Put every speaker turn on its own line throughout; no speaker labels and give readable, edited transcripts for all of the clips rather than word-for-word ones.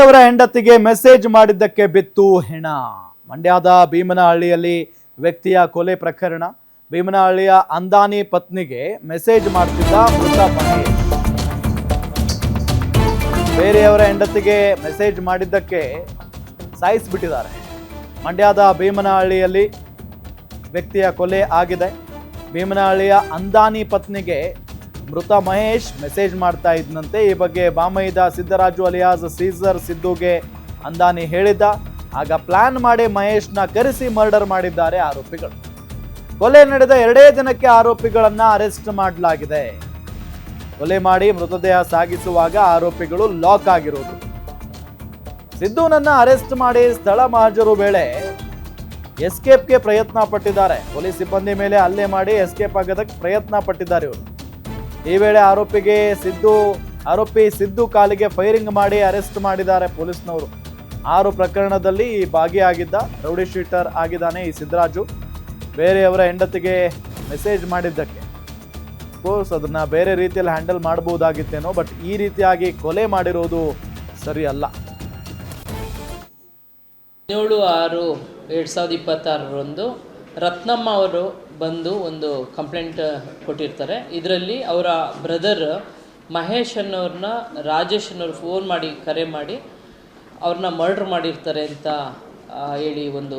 ಬೇರೆಯವರ ಹೆಂಡತಿಗೆ ಮೆಸೇಜ್ ಮಾಡಿದ್ದಕ್ಕೆ ಬಿತ್ತು ಹೆಣ. ಮಂಡ್ಯದ ಭೀಮನಹಳ್ಳಿಯಲ್ಲಿ ವ್ಯಕ್ತಿಯ ಕೊಲೆ ಪ್ರಕರಣ. ಭೀಮನಹಳ್ಳಿಯ ಅಂದಾನಿ ಪತ್ನಿಗೆ ಮೆಸೇಜ್ ಮಾಡ್ತಿದ್ದ ಮೃತ ಮಹೇಶ್. ಬೇರೆಯವರ ಹೆಂಡತಿಗೆ ಮೆಸೇಜ್ ಮಾಡಿದ್ದಕ್ಕೆ ಸಾಯಿಸಿಬಿಟ್ಟಿದ್ದಾರೆ. ಮಂಡ್ಯದ ಭೀಮನಹಳ್ಳಿಯಲ್ಲಿ ವ್ಯಕ್ತಿಯ ಕೊಲೆ ಆಗಿದೆ. ಭೀಮನಹಳ್ಳಿಯ ಅಂದಾನಿ ಪತ್ನಿಗೆ ಮೃತ ಮಹೇಶ್ ಮೆಸೇಜ್ ಮಾಡ್ತಾ ಇದ್ದಂತೆ. ಈ ಬಗ್ಗೆ ಬಾಮೈದ ಸಿದ್ದರಾಜು ಅಲಿಯಾಸ್ ಸೀಸರ್ ಸಿದ್ದುಗೆ ಅಂದಾನಿ ಹೇಳಿದ್ದ. ಆಗ ಪ್ಲಾನ್ ಮಾಡಿ ಮಹೇಶ್ನ ಕರೆಸಿ ಮರ್ಡರ್ ಮಾಡಿದ್ದಾರೆ ಆರೋಪಿಗಳು. ಕೊಲೆ ನಡೆದ 2 ದಿನಕ್ಕೆ ಆರೋಪಿಗಳನ್ನ ಅರೆಸ್ಟ್ ಮಾಡಲಾಗಿದೆ. ಕೊಲೆ ಮಾಡಿ ಮೃತದೇಹ ಸಾಗಿಸುವಾಗ ಆರೋಪಿಗಳು ಲಾಕ್ ಆಗಿರೋದು. ಸಿದ್ದುನನ್ನ ಅರೆಸ್ಟ್ ಮಾಡಿ ಸ್ಥಳ ಮಹಾಜರು ವೇಳೆ ಎಸ್ಕೇಪ್ಗೆ ಪ್ರಯತ್ನ ಪಟ್ಟಿದ್ದಾರೆ. ಪೊಲೀಸ್ ಸಿಬ್ಬಂದಿ ಮೇಲೆ ಹಲ್ಲೆ ಮಾಡಿ ಎಸ್ಕೇಪ್ ಆಗೋದಕ್ಕೆ ಪ್ರಯತ್ನ ಪಟ್ಟಿದ್ದಾರೆ ಇವರು. ಈ ವೇಳೆ ಆರೋಪಿ ಸಿದ್ದು ಕಾಲಿಗೆ ಫೈರಿಂಗ್ ಮಾಡಿ ಅರೆಸ್ಟ್ ಮಾಡಿದ್ದಾರೆ ಪೊಲೀಸ್ನವರು. 6 ಪ್ರಕರಣದಲ್ಲಿ ಭಾಗಿಯಾಗಿದ್ದ ರೌಡಿ ಶೀಟರ್ ಆಗಿದ್ದಾನೆ ಈ ಸಿದ್ದರಾಜು. ಬೇರೆಯವರ ಹೆಂಡತಿಗೆ ಮೆಸೇಜ್ ಮಾಡಿದ್ದಕ್ಕೆ ಕೋರ್ಸ್ ಅದನ್ನ ಬೇರೆ ರೀತಿಯಲ್ಲಿ ಹ್ಯಾಂಡಲ್ ಮಾಡಬಹುದಾಗಿತ್ತೇನೋ, ಬಟ್ ಈ ರೀತಿಯಾಗಿ ಕೊಲೆ ಮಾಡಿರೋದು ಸರಿ ಅಲ್ಲ.
17/6/2026 ರತ್ನಮ್ಮ ಅವರು ಬಂದು ಒಂದು ಕಂಪ್ಲೇಂಟ್ ಕೊಟ್ಟಿರ್ತಾರೆ. ಇದರಲ್ಲಿ ಅವರ ಬ್ರದರ್ ಮಹೇಶ್ ಅನ್ನೋರನ್ನ ರಾಜೇಶ್ ಅನ್ನೋರು ಫೋನ್ ಮಾಡಿ ಕರೆ ಮಾಡಿ ಅವ್ರನ್ನ ಮರ್ಡರ್ ಮಾಡಿರ್ತಾರೆ ಅಂತ ಹೇಳಿ ಒಂದು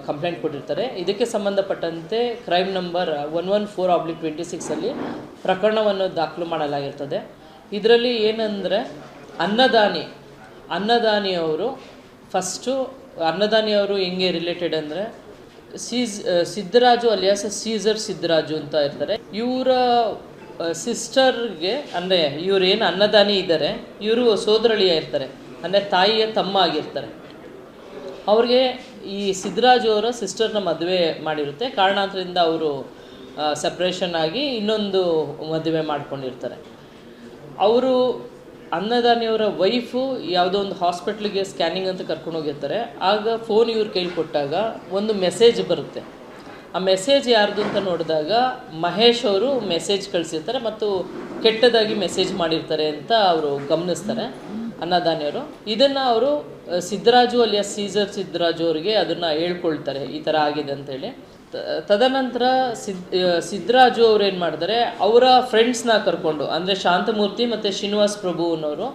ಕಂಪ್ಲೇಂಟ್ ಕೊಟ್ಟಿರ್ತಾರೆ. ಇದಕ್ಕೆ ಸಂಬಂಧಪಟ್ಟಂತೆ ಕ್ರೈಮ್ ನಂಬರ್ 114/26 ಪ್ರಕರಣವನ್ನು ದಾಖಲು ಮಾಡಲಾಗಿರ್ತದೆ. ಇದರಲ್ಲಿ ಏನಂದರೆ ಅನ್ನದಾನಿಯವರು ಫಸ್ಟು ಅನ್ನದಾನಿಯವರು ಹೆಂಗೆ ರಿಲೇಟೆಡ್ ಅಂದರೆ ಸಿದ್ದರಾಜು ಅಲಿಯಾಸ್ ಸೀಸರ್ ಸಿದ್ದರಾಜು ಅಂತ ಇರ್ತಾರೆ. ಇವರ ಸಿಸ್ಟರ್ಗೆ ಅಂದರೆ ಇವರೇನು ಅನ್ನದಾನಿ ಇದ್ದಾರೆ, ಇವರು ಸೋದರಳಿಯ ಇರ್ತಾರೆ, ಅಂದರೆ ತಾಯಿಯ ತಮ್ಮ ಆಗಿರ್ತಾರೆ. ಅವ್ರಿಗೆ ಈ ಸಿದ್ದರಾಜು ಅವರ ಸಿಸ್ಟರ್ನ ಮದುವೆ ಮಾಡಿರುತ್ತೆ. ಕಾರಣಾಂತರದಿಂದ ಅವರು ಸಪ್ರೇಷನ್ ಆಗಿ ಇನ್ನೊಂದು ಮದುವೆ ಮಾಡ್ಕೊಂಡಿರ್ತಾರೆ. ಅವರು ಅನ್ನದಾನಿಯವರ ವೈಫು ಯಾವುದೋ ಒಂದು ಹಾಸ್ಪಿಟ್ಲಿಗೆ ಸ್ಕ್ಯಾನಿಂಗ್ ಅಂತ ಕರ್ಕೊಂಡು ಹೋಗಿರ್ತಾರೆ. ಆಗ ಫೋನ್ ಇವ್ರ ಕೈಲಿ ಕೊಟ್ಟಾಗ ಒಂದು ಮೆಸೇಜ್ ಬರುತ್ತೆ. ಆ ಮೆಸೇಜ್ ಯಾರ್ದು ಅಂತ ನೋಡಿದಾಗ ಮಹೇಶ್ ಅವರು ಮೆಸೇಜ್ ಕಳಿಸಿರ್ತಾರೆ ಮತ್ತು ಕೆಟ್ಟದಾಗಿ ಮೆಸೇಜ್ ಮಾಡಿರ್ತಾರೆ ಅಂತ ಅವರು ಗಮನಿಸ್ತಾರೆ ಅನ್ನದಾನಿಯವರು. ಇದನ್ನು ಅವರು ಸಿದ್ದರಾಜು ಅಲಿಯಾಸ್ ಸೀಸರ್ ಸಿದ್ದರಾಜು ಅವರಿಗೆ ಅದನ್ನು ಹೇಳ್ಕೊಳ್ತಾರೆ, ಈ ಥರ ಆಗಿದೆ ಅಂತೇಳಿ. ತದನಂತರ ಸಿದ್ದರಾಜು ಅವ್ರು ಏನು ಮಾಡ್ತಾರೆ, ಅವರ ಫ್ರೆಂಡ್ಸ್ನ ಕರ್ಕೊಂಡು, ಅಂದರೆ ಶಾಂತಮೂರ್ತಿ ಮತ್ತು ಶ್ರೀನಿವಾಸ್ ಪ್ರಭು ಅನ್ನೋರು,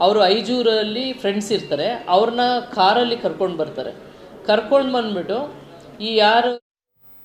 ಅವರು ಐಜೂರಲ್ಲಿ ಫ್ರೆಂಡ್ಸ್ ಇರ್ತಾರೆ, ಅವ್ರನ್ನ ಕಾರಲ್ಲಿ ಕರ್ಕೊಂಡು ಬರ್ತಾರೆ. ಕರ್ಕೊಂಡು ಬಂದುಬಿಟ್ಟು ಈ ಯಾರು